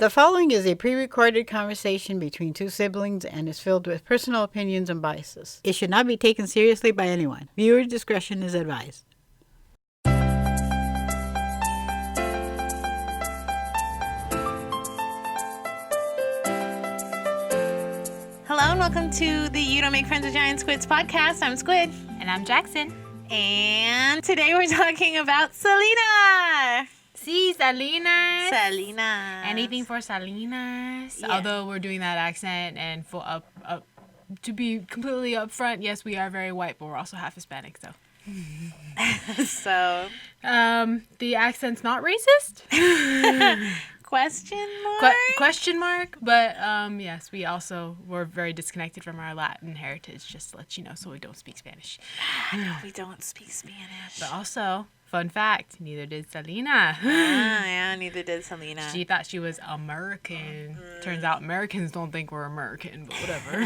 The following is a pre-recorded conversation between two siblings and is filled with personal opinions and biases. It should not be taken seriously by anyone. Viewer discretion is advised. Hello and welcome to the You Don't Make Friends with Giant Squids podcast. I'm Squid. And I'm Jaxxon. And today we're talking about Selena. Sí, Selena. Selena. Anything for Selena. Yeah. Although we're doing that accent and full up to be completely upfront, yes, we are very white, but we're also half Hispanic, so. So. The accent's not racist. Question mark? Question mark. But yes, we also were very disconnected from our Latin heritage, just to let you know, so we don't speak Spanish. No, we don't speak Spanish. But also, fun fact, neither did Selena. Yeah, neither did Selena. She thought she was American. Turns out Americans don't think we're American, but whatever.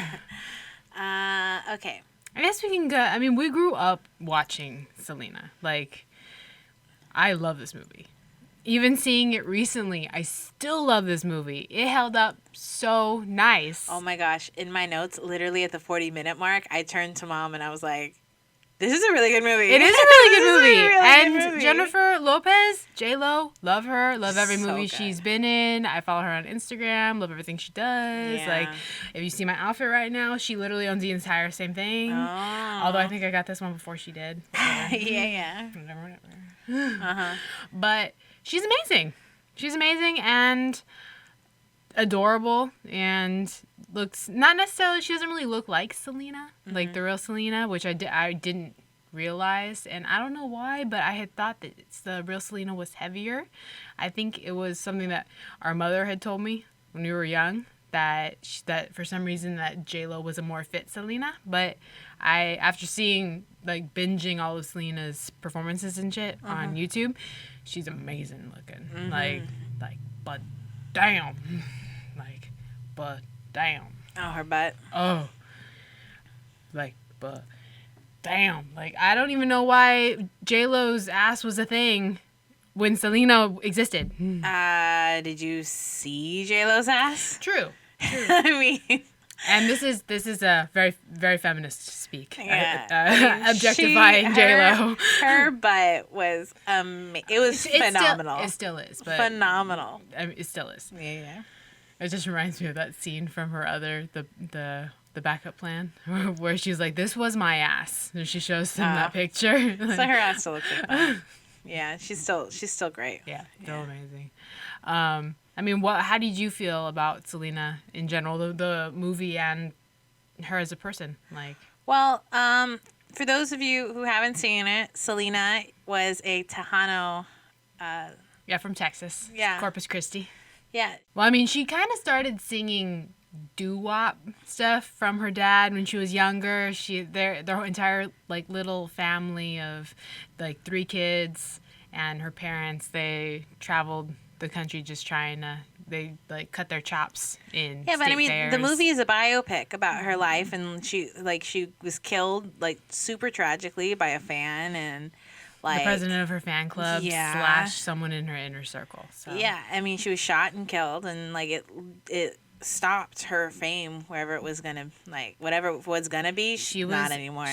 Okay. I guess we can go. I mean, we grew up watching Selena. Like, I love this movie. Even seeing it recently, I still love this movie. It held up so nice. Oh my gosh. In my notes, literally at the 40-minute mark, I turned to Mom and I was like, this is a really good movie. It is a really good movie. Really good And movie. Jennifer Lopez, J-Lo, love her. Love every So movie good. she's been in. I follow her on Instagram. Love everything she does. Yeah. Like, if you see my outfit right now, she literally owns the entire same thing. Oh. Although I think I got this one before she did. Yeah. Uh-huh. But she's amazing. She's amazing and adorable and looks not necessarily, she doesn't really look like Selena, like the real Selena, which I didn't realize. And I don't know why, but I had thought that the real Selena was heavier. I think it was something that our mother had told me when we were young, that for some reason that J-Lo was a more fit Selena. But after seeing, like, binging all of Selena's performances and shit on YouTube, she's amazing looking. Like, but damn. Like, but damn. Oh, her butt. Oh. Like, but damn. Like, I don't even know why J-Lo's ass was a thing when Selena existed. Did you see J-Lo's ass? True. I mean, And this is a very, very feminist speak. Yeah. I mean, Objectifying J-Lo. Her butt was it was phenomenal. It still is, but Phenomenal. I mean, it still is. Yeah. It just reminds me of that scene from her other the backup plan where she's like, "This was my ass," and she shows him that picture. So her ass still looks like that. Yeah, she's still great. Yeah, still amazing. I mean, how did you feel about Selena in general, the movie and her as a person? Like, Well, for those of you who haven't seen it, Selena was a Tejano. yeah, from Texas. Yeah. Corpus Christi. Yeah. Well, I mean, she kind of started singing doo-wop stuff from her dad when she was younger. Their entire, like, little family of, like, 3 kids and her parents, they traveled the country just trying to, they, like, cut their chops in Yeah, but I mean, fairs. the movie is a biopic about her life, and she was killed, like, super tragically by a fan, and, like, the president of her fan club Yeah. / someone in her inner circle. So. Yeah, I mean, she was shot and killed, and, like, it stopped her fame wherever it was gonna, like, whatever it was gonna be. Not anymore.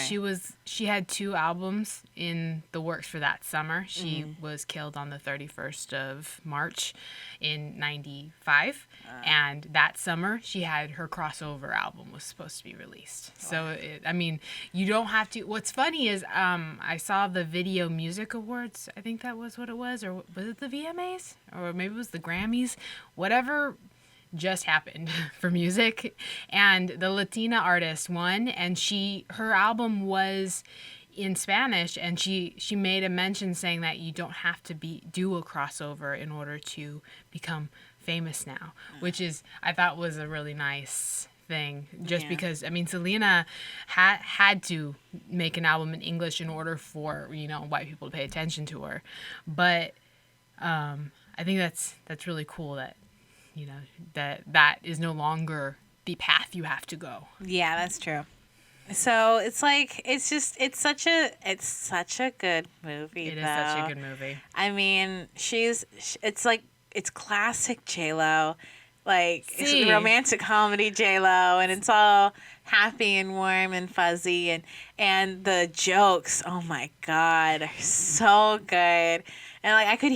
She had 2 albums in the works for that summer. She was killed on the 31st of March in 95. And that summer she had her crossover album was supposed to be released. So I mean, you don't have to. What's funny is I saw the Video Music Awards. I think that was what it was, or was it the VMAs, or maybe it was the Grammys, whatever just happened for music, and the Latina artist won, and her album was in Spanish, and she made a mention saying that you don't have to do a crossover in order to become famous now, which is, I thought, was a really nice thing, just because, I mean, Selena had to make an album in English in order for, you know, white people to pay attention to her, but I think that's really cool that, you know, that is no longer the path you have to go. Yeah, that's true. So it's like, it's such a good movie. It is such a good movie. I mean, it's like it's classic J-Lo. Like, it's See. a romantic comedy J-Lo, and it's all happy and warm and fuzzy, and the jokes, oh my God, are so good. And like I could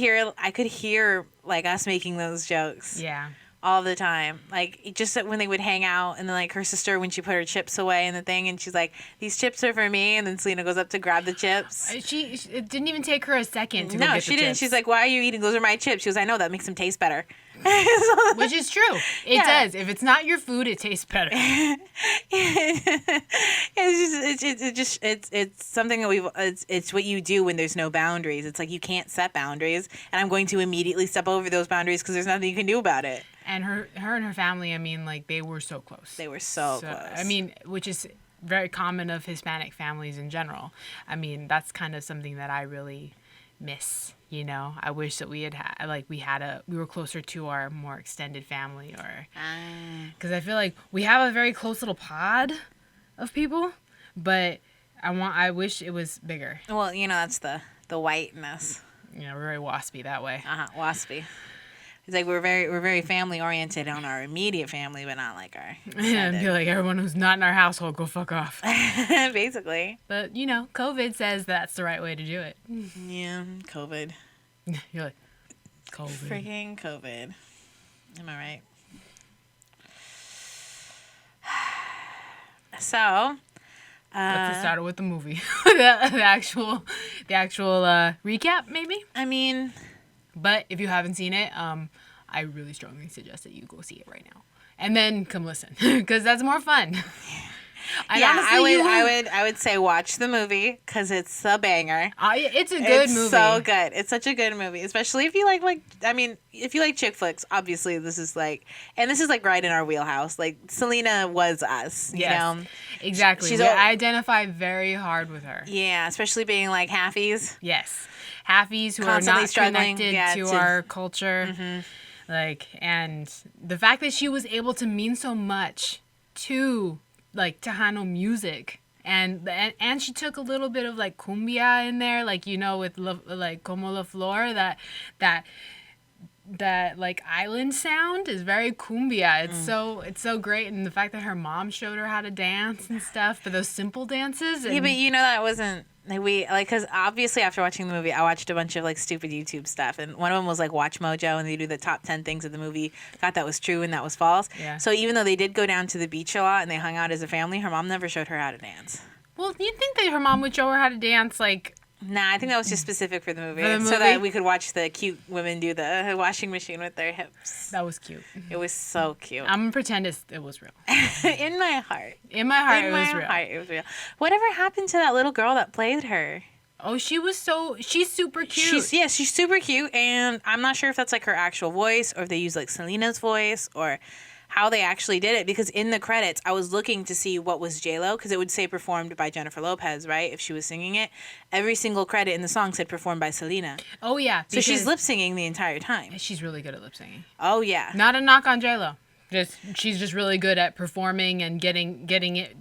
hear like us making those jokes. Yeah. All the time. Like, just when they would hang out, and then, like, her sister, when she put her chips away in the thing, and she's like, these chips are for me, and then Selena goes up to grab the chips. It didn't even take her a second to go No, get she the didn't. chips. She's like, why are you eating? Those are my chips. She goes, I know, that makes them taste better. Which is true. It Yeah. does. If it's not your food, it tastes better. It's something that it's what you do when there's no boundaries. It's like, you can't set boundaries, and I'm going to immediately step over those boundaries because there's nothing you can do about it. And her and her family, I mean, like, they were so close. They were so close. I mean, which is very common of Hispanic families in general. I mean, that's kind of something that I really miss, you know. I wish that we were closer to our more extended family, or because I feel like we have a very close little pod of people, but I wish it was bigger. Well, you know, that's the whiteness. You know, we're very waspy that way. Waspy. It's like we're very family oriented on our immediate family, but not like our And feel like everyone who's not in our household, go fuck off. basically. But, you know, COVID says that's the right way to do it. Yeah, COVID. You're like, COVID. Freaking COVID. Am I right? So, Let's get started with the movie. the actual recap, maybe. I mean, But if you haven't seen it, I really strongly suggest that you go see it right now, and then come listen, because that's more fun. I would say watch the movie because it's a banger. It's a good movie. It's so good. It's such a good movie, especially if you like if you like chick flicks. Obviously, this is like right in our wheelhouse. Like, Selena was us, you know. Exactly. I identify very hard with her. Yeah, especially being like halfies. Yes, halfies who Constantly are not struggling, connected to our culture. Mm-hmm. Like, and the fact that she was able to mean so much to, like, Tejano music, and she took a little bit of, like, cumbia in there, like, you know, with like Como la Flor, that like island sound is very cumbia. It's so great, and the fact that her mom showed her how to dance and stuff, but those simple dances. And, yeah, but you know that wasn't. Because obviously after watching the movie, I watched a bunch of, like, stupid YouTube stuff. And one of them was, like, Watch Mojo, and they do the top 10 things of the movie. Thought that was true and that was false. Yeah. So even though they did go down to the beach a lot and they hung out as a family, her mom never showed her how to dance. Well, you'd think that her mom would show her how to dance, like... Nah, I think that was just specific for the movie. For the So movie? that we could watch the cute women do the washing machine with their hips. That was cute. It was so cute. I'm gonna pretend it was real. In my heart. In my heart, In it my was real. heart, it was real. Whatever happened to that little girl that played her? Oh, she's super cute. She's super cute, and I'm not sure if that's, like, her actual voice, or if they use, like, Selena's voice, or how they actually did it, because in the credits, I was looking to see what was J-Lo, because it would say performed by Jennifer Lopez, right, if she was singing it. Every single credit in the song said performed by Selena. Oh, yeah. So she's lip-singing the entire time. She's really good at lip-singing. Oh, yeah. Not a knock on J-Lo. She's just really good at performing and getting it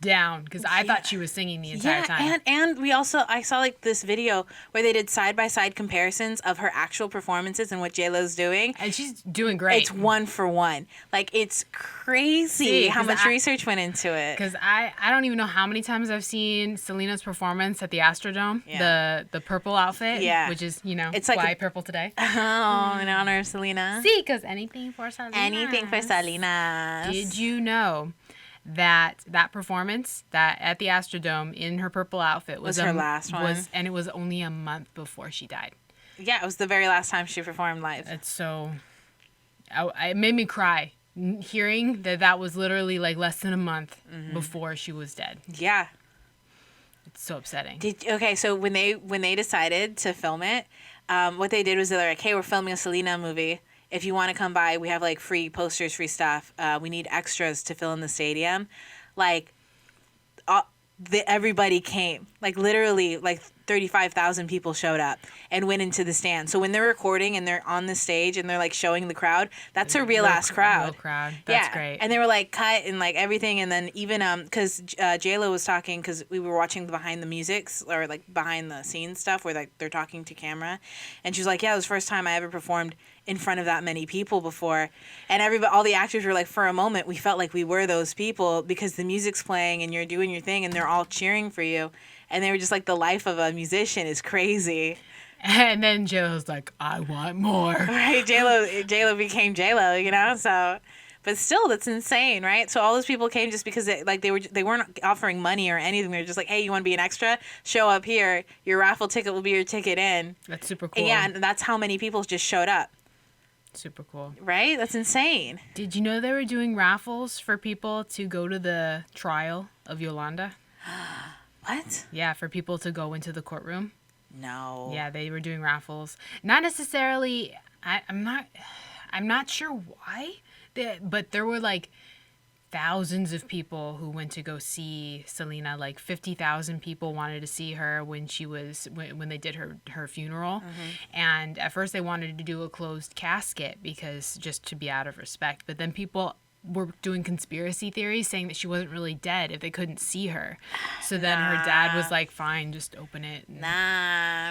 down, because I thought she was singing the entire time. And I saw, like, this video where they did side-by-side comparisons of her actual performances and what J-Lo's doing. And she's doing great. It's 1 for 1. Like, it's crazy how much research went into it. Because I don't even know how many times I've seen Selena's performance at the Astrodome. Yeah. The purple outfit. Yeah. Which is, you know, It's like why purple today. Oh, in honor of Selena. See, because anything for Selena. Anything for Selena. Did you know that performance that at the Astrodome in her purple outfit was her last one? And it was only a month before she died. Yeah, it was the very last time she performed live. It's so... it made me cry hearing that was literally like less than a month before she was dead. Yeah. It's so upsetting. So when they decided to film it, what they did was they're like, hey, we're filming a Selena movie. If you want to come by, we have, like, free posters, free stuff. We need extras to fill in the stadium. Like, everybody came. Like, literally, like, 35,000 people showed up and went into the stand. So when they're recording and they're on the stage and they're, like, showing the crowd, that's a real-ass crowd. Real crowd. That's great. And they were, like, cut and, like, everything. And then even, because J-Lo was talking, because we were watching the behind the musics, or, like, behind the scenes stuff where, like, they're talking to camera. And she was like, yeah, it was the first time I ever performed in front of that many people before. And all the actors were like, for a moment, we felt like we were those people because the music's playing and you're doing your thing and they're all cheering for you. And they were just like, the life of a musician is crazy. And then J-Lo's like, I want more. Right? J-Lo became J-Lo, you know? So, but still, that's insane, right? So all those people came just because they weren't offering money or anything. They're just like, hey, you want to be an extra? Show up here. Your raffle ticket will be your ticket in. That's super cool. Yeah, and that's how many people just showed up. Super cool. Right? That's insane. Did you know they were doing raffles for people to go to the trial of Yolanda? What? Yeah, for people to go into the courtroom. No. Yeah, they were doing raffles. Not necessarily. I'm not sure why. But there were like thousands of people who went to go see Selena. Like 50,000 people wanted to see her when they did her funeral. Mm-hmm. And at first they wanted to do a closed casket because just to be out of respect. But then people were doing conspiracy theories saying that she wasn't really dead if they couldn't see her. So then her dad was like, fine, just open it. Nah,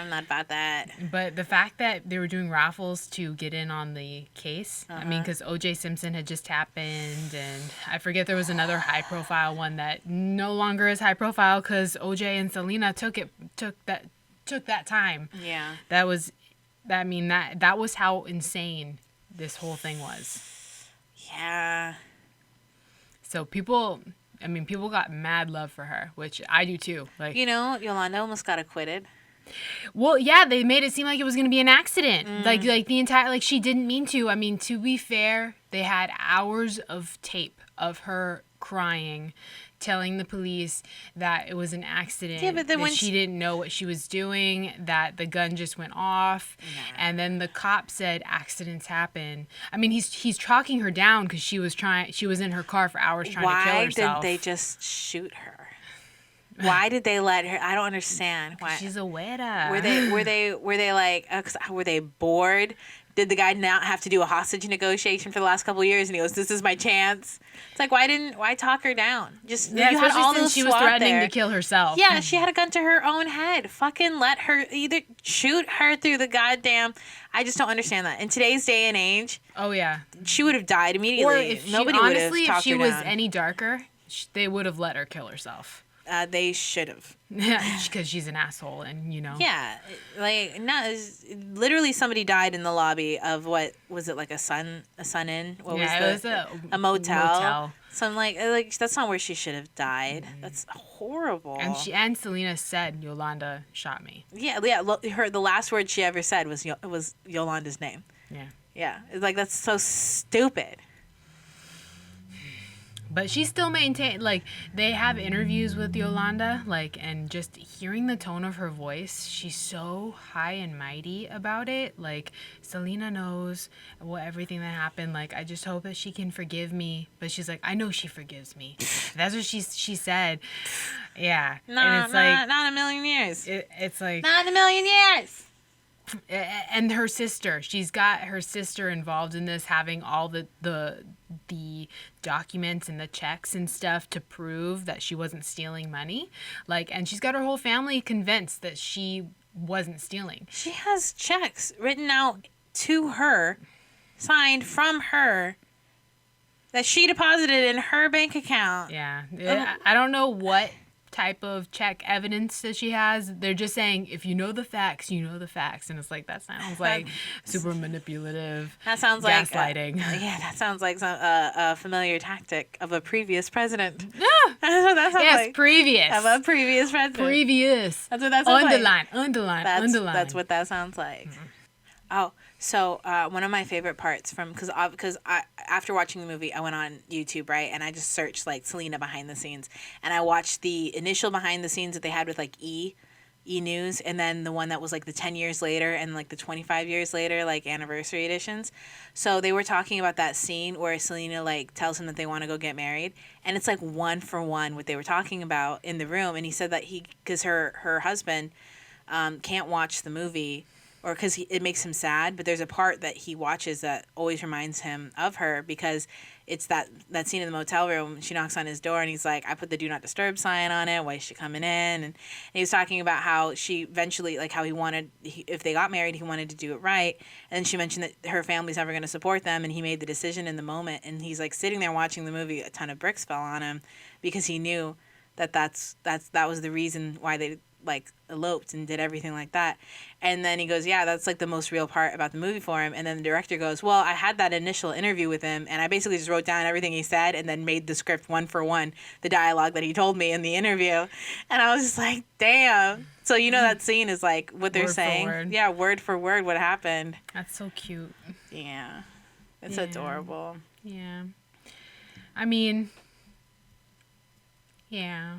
I'm not about that. But the fact that they were doing raffles to get in on the case, I mean, because O.J. Simpson had just happened, and I forget there was another high-profile one that no longer is high-profile because O.J. and Selena took that time. Yeah. That was how insane this whole thing was. Yeah. So people got mad love for her, which I do too. Like, you know, Yolanda almost got acquitted. Well, yeah, they made it seem like it was going to be an accident. Like the entire, like she didn't mean to. I mean, to be fair, they had hours of tape of her crying, telling the police that it was an accident. Yeah, but then that when she didn't know what she was doing, that the gun just went off, and then the cop said accidents happen. I mean, he's talking her down because she was in her car for hours trying to kill herself. Why didn't they just shoot her? Why did they let her? I don't understand. Why? She's a widow. Were they bored? Did the guy not have to do a hostage negotiation for the last couple of years? And he goes, "This is my chance." It's like, why talk her down? Just Yeah, you had all those she was threatening to kill herself. Yeah, she had a gun to her own head. Fucking let her either shoot her through the goddamn. I just don't understand that. In today's day and age, oh yeah, she would have died immediately. Or if Nobody she, would have honestly, if talked she her was down. any darker, they would have let her kill herself. They should have. Because she's an asshole, and you know. Yeah, like literally somebody died in the lobby of what was it, like a Sun Inn? What was it was a motel. So I'm like that's not where she should have died. Mm-hmm. That's horrible. And Selena said Yolanda shot me. Yeah. The last word she ever said was Yolanda's name. Yeah. Yeah, it's like that's so stupid. But she still maintained, like, they have interviews with Yolanda, like, and just hearing the tone of her voice, she's so high and mighty about it. Like, Selena knows everything that happened. Like, I just hope that she can forgive me. But she's like, I know she forgives me. That's what she said. Yeah. Not in a million years. It's like... Not in a million years! And her sister, she's got her sister involved in this, having all the documents and the checks and stuff to prove that she wasn't stealing money. Like, and she's got her whole family convinced that she wasn't stealing. She has checks written out to her, signed from her, that she deposited in her bank account. Yeah. I don't know what type of check evidence that she has. They're just saying, if you know the facts, you know the facts. And it's like, that sounds like super manipulative. That sounds gaslighting. That sounds like a familiar tactic of a previous president. Yeah. That's what that sounds yes, like. previous. Of a previous president. Previous. That's what that sounds underline, like. Underline. That's what that sounds like. Mm-hmm. Oh, so one of my favorite parts because after watching the movie, I went on YouTube, right, and I just searched like Selena behind the scenes, and I watched the initial behind the scenes that they had with like E News, and then the one that was like the 10 years later and like the 25 years later, like anniversary editions. So they were talking about that scene where Selena like tells him that they want to go get married, and it's like one for one what they were talking about in the room, and he said that because her husband can't watch the movie or because it makes him sad, but there's a part that he watches that always reminds him of her, because it's that scene in the motel room. She knocks on his door and he's like, I put the do not disturb sign on it. Why is she coming in? And he was talking about how she eventually, like how if they got married, he wanted to do it right. And then she mentioned that her family's never going to support them. And he made the decision in the moment. And he's like sitting there watching the movie. A ton of bricks fell on him because he knew that that was the reason why they like eloped and did everything like that. And then he goes, yeah, that's like the most real part about the movie for him. And then the director goes, well, I had that initial interview with him and I basically just wrote down everything he said and then made the script one for one, the dialogue that he told me in the interview. And I was just like, damn. So that scene is like what they're saying. Word. Yeah, word for word what happened. That's so cute. Yeah. It's adorable. Yeah. I mean, yeah.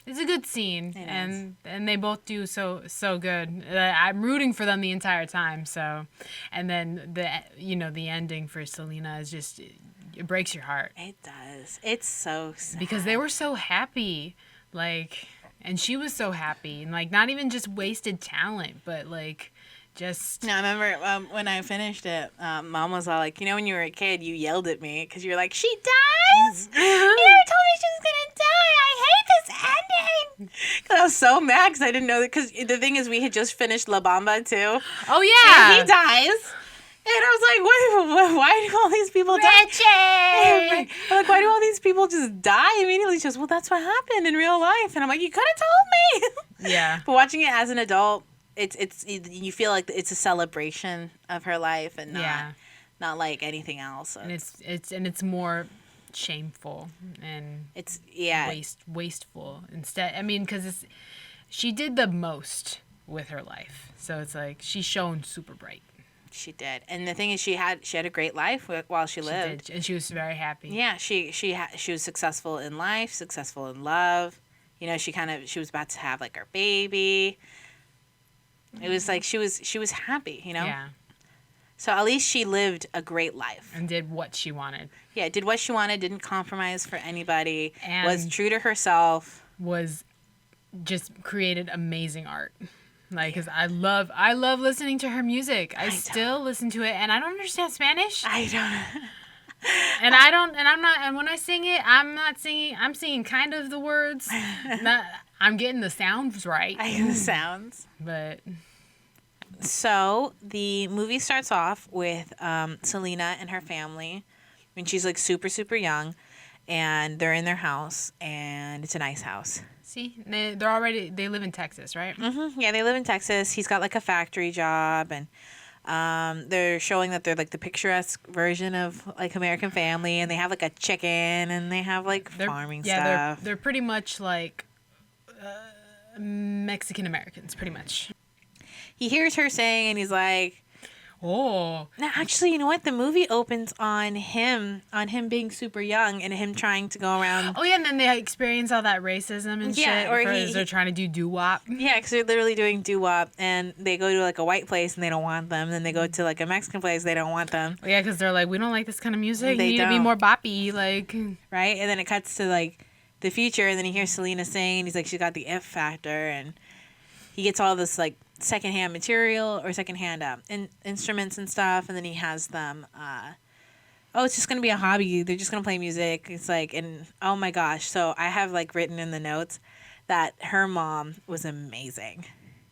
It's a good scene, and they both do so good. I'm rooting for them the entire time. So, and then the ending for Selena is just, it breaks your heart. It does. It's so sad because they were so happy, like, and she was so happy, and like not even just wasted talent, but like just. No, I remember when I finished it, Mom was all like, when you were a kid, you yelled at me because you were like, she dies. You never told me she was gonna die. I hate this ending. Because I was so mad because I didn't know that. Because the thing is, we had just finished La Bamba too. Oh yeah. And he dies. And I was like, why do all these people die? I'm like, why do all these people just die immediately? She goes, well, that's what happened in real life. And I'm like, you could have told me. Yeah. But watching it as an adult, it's you feel like it's a celebration of her life and not like anything else. So and it's more shameful and it's wasteful instead. I mean, because she did the most with her life, so it's like she shone super bright. She did, and the thing is, she had a great life while she lived, did, and she was very happy. Yeah, she was successful in life, successful in love. She was about to have like her baby. It was like she was happy, Yeah. So at least she lived a great life. And did what she wanted. Yeah, did what she wanted, didn't compromise for anybody, and was true to herself. Was just created amazing art. Like, cause I love listening to her music. I still listen to it, and I don't understand Spanish. I don't. And when I sing it, I'm not singing. I'm singing kind of the words. I'm getting the sounds right. I get the sounds. But. So the movie starts off with Selena and her family when she's like super, super young, and they're in their house, and it's a nice house. See, they live in Texas, right? Mm-hmm. Yeah, they live in Texas. He's got like a factory job, and they're showing that they're like the picturesque version of like American Family, and they have like a chicken, and they have like farming stuff. Yeah, they're pretty much like Mexican Americans, pretty much. He hears her saying, and he's like, "Oh." No, actually, you know what? The movie opens on him being super young and him trying to go around. Oh yeah, and then they experience all that racism and shit. Or they're trying to do doo-wop. Yeah, because they're literally doing doo-wop, and they go to like a white place and they don't want them. Then they go to like a Mexican place, they don't want them. Yeah, because they're like, we don't like this kind of music. They you need to be more boppy, like. Right, and then it cuts to like the future, and then he hears Selena sing. He's like, she's got the F factor, and he gets all this like secondhand material or secondhand instruments and stuff, and then he has them it's just gonna be a hobby, they're just gonna play music. It's like, and oh my gosh, so I have like written in the notes that her mom was amazing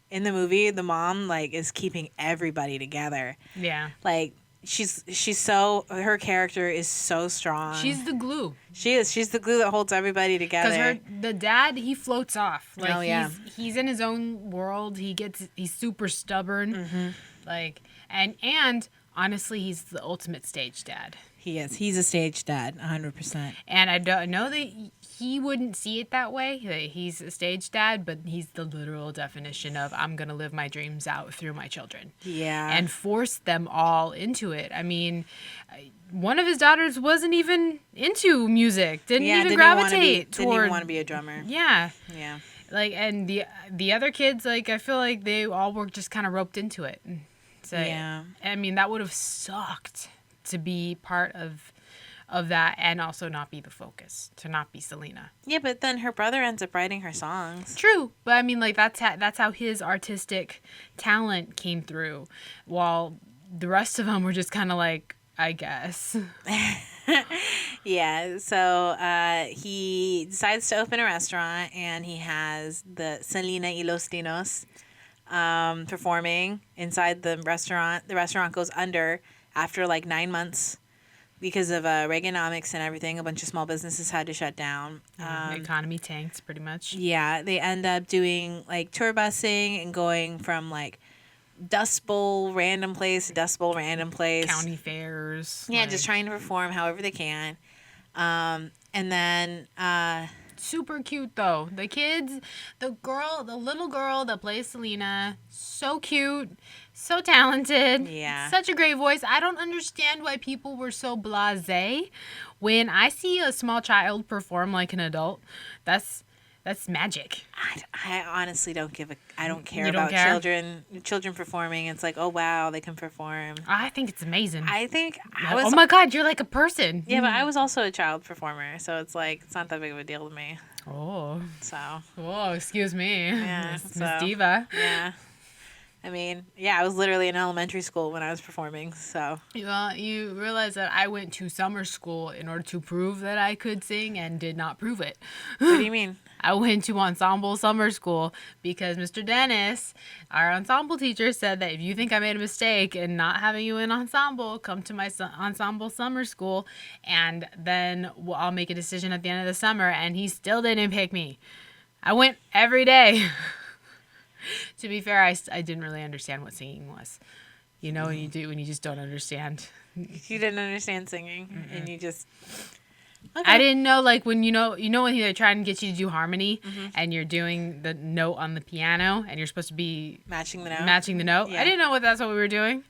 in the movie. The mom like is keeping everybody together. Yeah, like she's so, her character is so strong. She's the glue. She's the glue that holds everybody together. Because the dad, he floats off. Like, he's in his own world. He's super stubborn. Mm-hmm. Like, and honestly, he's the ultimate stage dad. He is. He's a stage dad, 100%. And I don't know that he wouldn't see it that way. He's a stage dad, but he's the literal definition of, I'm going to live my dreams out through my children. Yeah. And force them all into it. I mean, one of his daughters wasn't even into music. Didn't gravitate toward. Didn't even want to be a drummer. Yeah. Yeah. Like, and the other kids, like, I feel like they all were just kind of roped into it. So, yeah. I mean, that would have sucked to be part of of that and also not be the focus, to not be Selena. Yeah, but then her brother ends up writing her songs. True, but I mean, like, that's how his artistic talent came through, while the rest of them were just kind of like, I guess. Yeah, so he decides to open a restaurant, and he has the Selena y los Dinos performing inside the restaurant. The restaurant goes under after like 9 months because of Reaganomics and everything. A bunch of small businesses had to shut down. The economy tanks, pretty much. Yeah, they end up doing like tour busing and going from like Dust Bowl random place to Dust Bowl random place. County fairs. Yeah, like, just trying to perform however they can. And then super cute though. The kids, the little girl that plays Selena, so cute, so talented. Yeah. Such a great voice. I don't understand why people were so blasé when I see a small child perform like an adult. That's magic. I honestly don't I don't care You don't about care? children performing. It's like, oh wow, they can perform. I think it's amazing. I think I was Oh my God, you're like a person. yeah, but I was also a child performer, so it's like it's not that big of a deal to me. Oh. So Whoa, excuse me. Yeah, Miss so- Diva. yeah, I mean, yeah, I was literally in elementary school when I was performing. So Well, you realize that I went to summer school in order to prove that I could sing and did not prove it. what do you mean? I went to ensemble summer school because Mr. Dennis, our ensemble teacher, said that if you think I made a mistake in not having you in ensemble, come to my ensemble summer school, and then I'll make a decision at the end of the summer. And he still didn't pick me. I went every day. To be fair, I didn't really understand what singing was. You know, when you just don't understand. You didn't understand singing, and you just. I didn't know, like, when you know when they're trying to get you to do harmony and you're doing the note on the piano and you're supposed to be Matching the note. matching the note. Yeah. I didn't know that's what we were doing.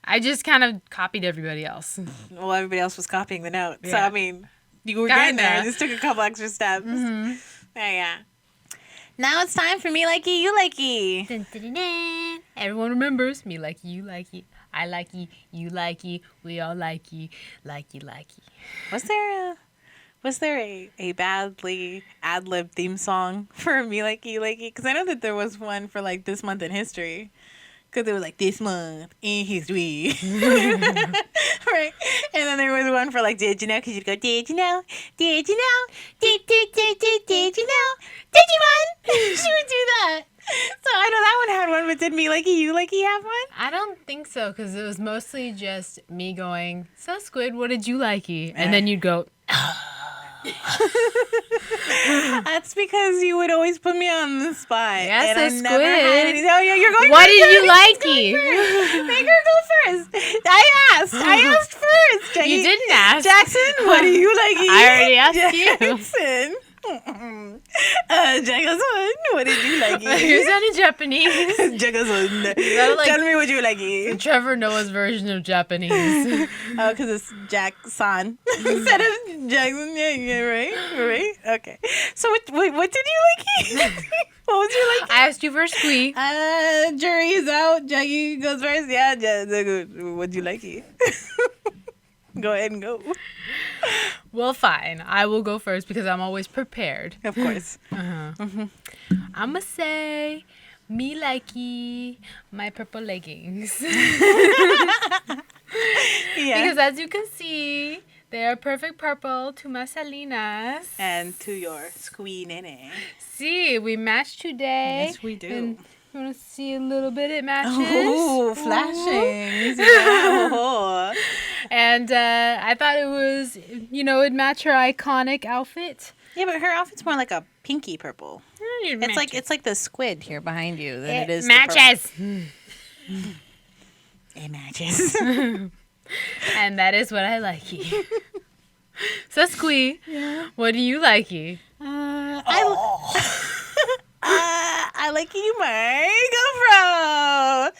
I just kind of copied everybody else. Well, everybody else was copying the note, so Yeah. I mean, you were getting there. Kinda. Just took a couple extra steps. Yeah. Now it's time for me likey, you likey. Dun, dun, dun, dun. Everyone remembers me likey, you likey. I likey, you likey. We all likey, likey, likey. Was there a badly ad-lib theme song for Me Likey You Likey? Because I know that there was one for like this month in history. Because it was like this month in history. Right? And then there was one for like Did You Know? Because you'd go, Did you know? Did you know? Did you know? Did you want? She would do that. So I know that one had one, but did Me Likey You Likey have one? I don't think so, because it was mostly just me going, so Squid, what did you likey? And then you'd go, That's because you would always put me on the spot. Yes, and I so never had Squid. any. Oh, yeah, you're going what first. did you She's likey? Make her go first. I asked first. Jackie. You didn't ask. Jaxxon, what do you like? I already asked you. Jaxxon. Jaxxon, what did you like? You sounded Japanese. Jaxxon, sounded like- tell me what you like. Trevor Noah's version of Japanese. Oh, because it's Jaxxon instead of Jackson. Yeah, right. Okay. So what did you like? What was your like? I asked you for squeak. Jury is out. Jackie goes first. Yeah, what'd you like? Go ahead and go. Well, fine. I will go first because I'm always prepared. Of course. I'ma say me likey my purple leggings. Yeah. Because as you can see, they are perfect purple to my Selena's. And to your squee nene. See, we matched today. Yes, we do. And you want to see a little bit? It matches. Oh, flashing. Yeah. And I thought it was, it'd match her iconic outfit. Yeah, but her outfit's more like a pinky purple. It's like the squid here behind you than it is the purple. matches. It matches. And that is what I likey. So, Squee, what do you likey? I like you, my GoPro.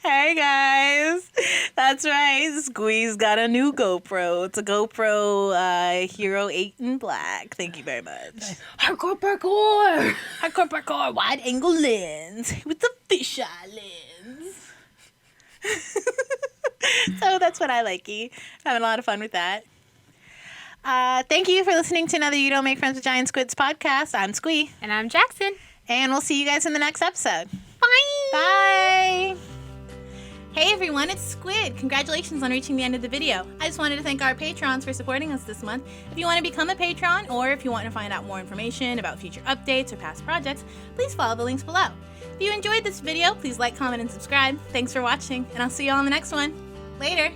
Hey guys, that's right. Squeeze got a new GoPro. It's a GoPro Hero 8 in black. Thank you very much. Hardcore parkour. Hardcore parkour, wide angle lens with the fisheye lens. So that's what I likey. Having a lot of fun with that. Thank you for listening to another You Don't Make Friends with Giant Squids podcast. I'm Squee. And I'm Jaxxon. And we'll see you guys in the next episode. Bye. Bye. Hey everyone, it's Squid. Congratulations on reaching the end of the video. I just wanted to thank our patrons for supporting us this month. If you want to become a patron, or if you want to find out more information about future updates or past projects, please follow the links below. If you enjoyed this video, please like, comment, and subscribe. Thanks for watching, and I'll see you all in the next one. Later!